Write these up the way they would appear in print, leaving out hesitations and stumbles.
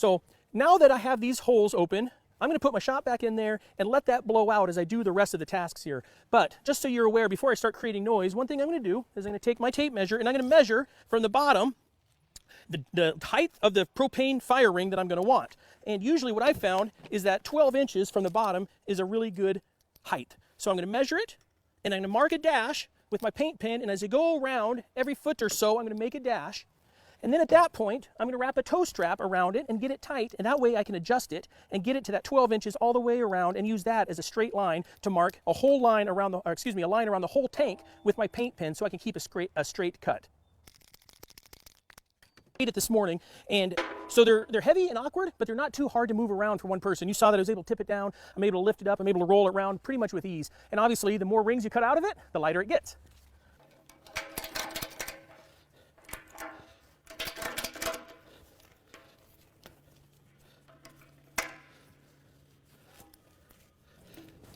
So now that I have these holes open, I'm going to put my shot back in there and let that blow out as I do the rest of the tasks here. But just so you're aware, before I start creating noise, one thing I'm going to do is I'm going to take my tape measure and I'm going to measure from the bottom the height of the propane fire ring that I'm going to want. And usually what I found is that 12 inches from the bottom is a really good height. So I'm going to measure it and I'm going to mark a dash with my paint pen, and as I go around every foot or so, I'm going to make a dash. And then at that point, I'm going to wrap a tow strap around it and get it tight, and that way I can adjust it and get it to that 12 inches all the way around and use that as a straight line to mark a whole line around a line around the whole tank with my paint pen so I can keep a straight cut. I made it this morning, and so they're heavy and awkward, but they're not too hard to move around for one person. You saw that I was able to tip it down, I'm able to lift it up, I'm able to roll it around pretty much with ease. And obviously, the more rings you cut out of it, the lighter it gets.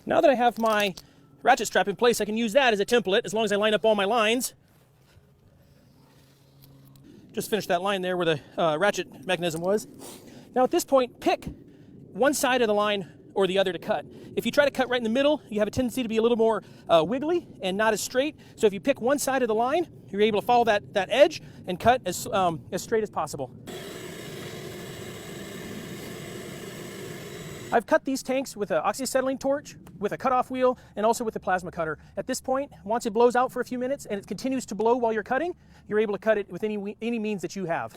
Now that I have my ratchet strap in place, I can use that as a template as long as I line up all my lines. Just finished that line there where the ratchet mechanism was. Now at this point, pick one side of the line or the other to cut. If you try to cut right in the middle, you have a tendency to be a little more wiggly and not as straight. So if you pick one side of the line, you're able to follow that edge and cut as straight as possible. I've cut these tanks with an oxyacetylene torch, with a cutoff wheel, and also with a plasma cutter. At this point, once it blows out for a few minutes and it continues to blow while you're cutting, you're able to cut it with any means that you have.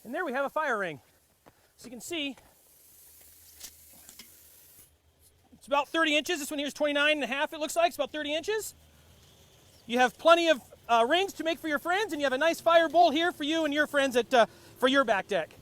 And there we have a fire ring. So you can see, it's about 30 inches. This one here is 29 and a half, it looks like. It's about 30 inches. You have plenty of rings to make for your friends, and you have a nice fire bowl here for you and your friends for your back deck.